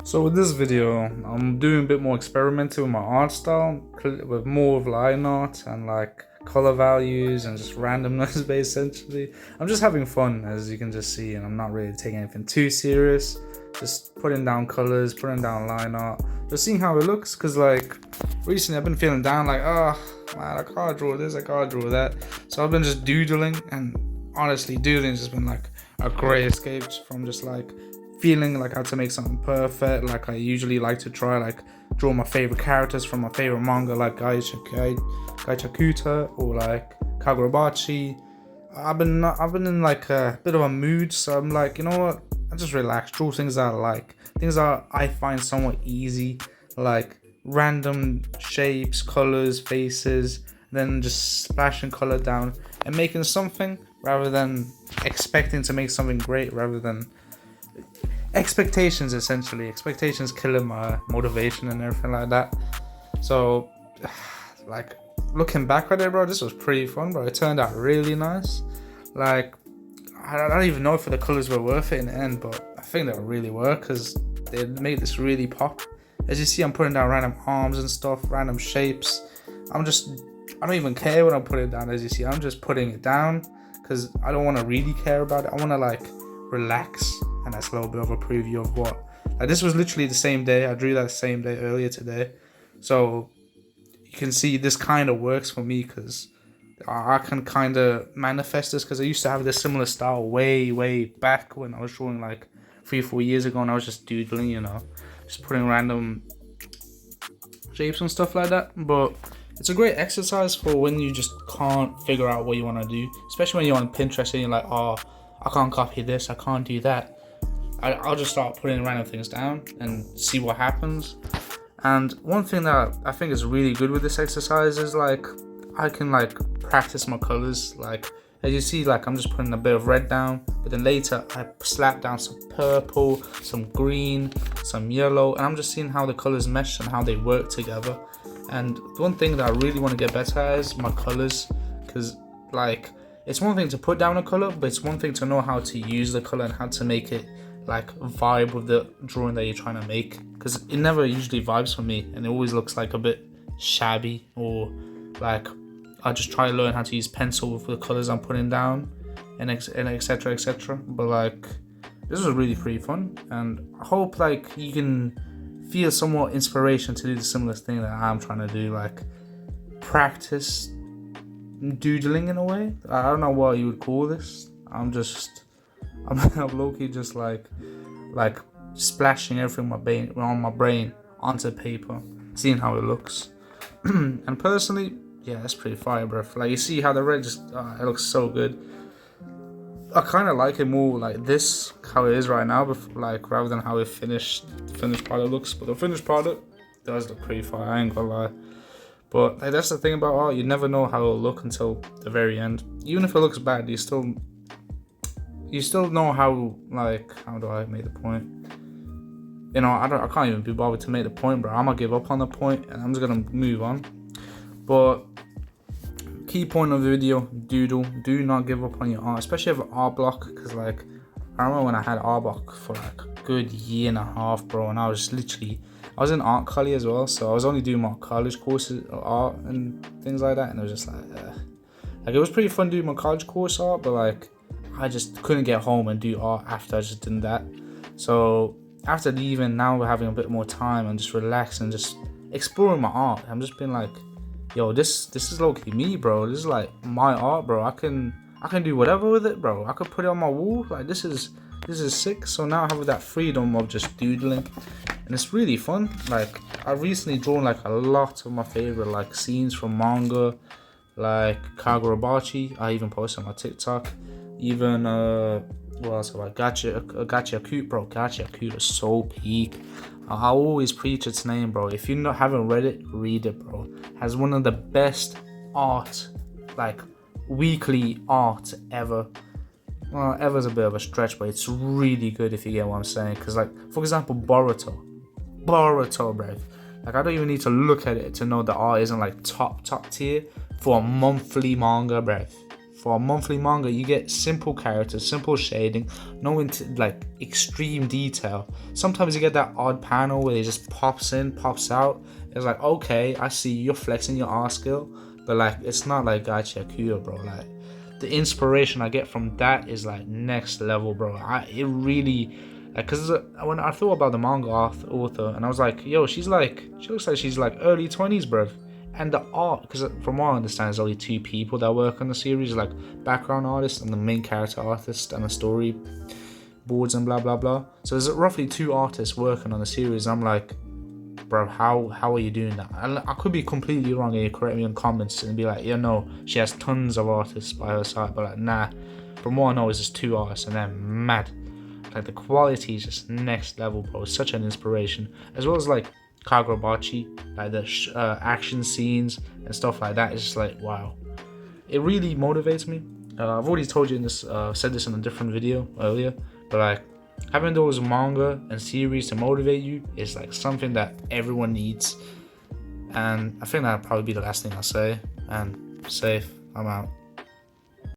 So with this video, I'm doing a bit more experimental with my art style, with more of line art and like color values and just randomness based essentially. I'm just having fun, as you can just see, and I'm not really taking anything too serious. Just putting down colors, putting down line art, just seeing how it looks. Cause like recently I've been feeling down, like, oh man, I can't draw this, I can't draw that. So I've been just doodling, and honestly, doodling has just been like a great escape from just like feeling like I had to make something perfect. Like I usually like to try like draw my favorite characters from my favorite manga, like Gaichakuta or like Kagurabachi. I've been in like a bit of a mood, so I'm like, you know what? I just relax, draw things that I like, things that I find somewhat easy, like random shapes, colors, faces, then just splashing color down and making something rather than expecting to make something great, rather than expectations. Essentially expectations killing my motivation and everything like that. So like looking back at it, bro, this was pretty fun, bro. It turned out really nice. Like I don't even know if the colors were worth it in the end, but I think they really were, because they made this really pop. As you see, I'm putting down random arms and stuff, random shapes. I don't even care when I'm putting it down. As you see, I'm just putting it down because I don't want to really care about it. I want to like relax. And that's a little bit of a preview of what, like, this was literally the same day. I drew that same day earlier today. So you can see this kind of works for me, because I can kind of manifest this, because I used to have this similar style way back when I was drawing like 3-4 years ago, and I was just doodling, you know, just putting random shapes and stuff like that. But it's a great exercise for when you just can't figure out what you want to do, especially when you're on Pinterest and you're like, oh, I can't copy this, I can't do that. I'll just start putting random things down and see what happens. And one thing that I think is really good with this exercise is like I can like practice my colors. Like as you see, like I'm just putting a bit of red down, but then later I slap down some purple, some green, some yellow, and I'm just seeing how the colors mesh and how they work together. And the one thing that I really want to get better at is my colors, because like it's one thing to put down a color, but it's one thing to know how to use the color and how to make it like vibe with the drawing that you're trying to make, because it never usually vibes for me, and it always looks like a bit shabby, or like I just try to learn how to use pencil for the colors I'm putting down, and etc etc. But like this was really pretty fun, and I hope like you can feel somewhat inspiration to do the similar thing that I'm trying to do, like practice doodling in a way. I don't know what you would call this. I'm low-key just like splashing everything on my brain onto paper, seeing how it looks. And personally, yeah, that's pretty fire, bro. Like you see how the red just it looks so good. I kind of like it more like this, how it is right now, but like rather than how the finished product looks. But the finished product does look pretty fire, I ain't gonna lie. But like, that's the thing about art, you never know how it'll look until the very end. Even if it looks bad, you still know how, like, how do I make the point? You know, I can't even be bothered to make the point, bro. I'm gonna give up on the point and I'm just gonna move on. But key point of the video, doodle. Do not give up on your art, especially if art block, because like I remember when I had art block for like a good year and a half, bro, and I was in art college as well, so I was only doing my college courses of art and things like that, and it was just like it was pretty fun doing my college course art, but like I just couldn't get home and do art after I just did that. So after leaving, now we're having a bit more time and just relax and just exploring my art. I'm just being like, yo, this is low-key me, bro. This is like my art, bro. I can do whatever with it, bro. I could put it on my wall. Like this is sick. So now I have that freedom of just doodling, and it's really fun. Like I've recently drawn like a lot of my favorite like scenes from manga, like Kagurabachi. I even posted on my TikTok. Even what else have I? Gachiakuta, bro. Gachiakuta is so peak. I always preach its name, bro. If you haven't read it, read it, bro. Has one of the best art, like weekly art ever. Well, ever's a bit of a stretch, but it's really good if you get what I'm saying. Because like, for example, Boruto, bro. Like I don't even need to look at it to know the art isn't like top tier for a monthly manga, bro. for a monthly manga, you get simple characters, simple shading, no like extreme detail. Sometimes you get that odd panel where it just pops in, pops out. It's like, okay, I see you're flexing your art skill, but like it's not like Gachi Akuya, bro. Like the inspiration I get from that is like next level, bro. It really, because when I thought about the manga author, and I was like, yo, she looks like she's like early 20s, bro. And the art, because from what I understand, there's only 2 people that work on the series, like background artist and the main character artist and the story boards and blah blah blah. So there's roughly 2 artists working on the series. I'm like, bro, how are you doing that? I could be completely wrong, and you correct me in comments and be like, yeah, no, she has tons of artists by her side, but like, nah. From what I know, is just 2 artists, and they're mad. Like the quality is just next level, bro. It's such an inspiration, as well as like Kagurabachi, like the action scenes and stuff like that. It's just like, wow, it really motivates me. I've already told you in this, said this in a different video earlier, but like having those manga and series to motivate you is like something that everyone needs. And I think that'll probably be the last thing I'll say. And safe, I'm out.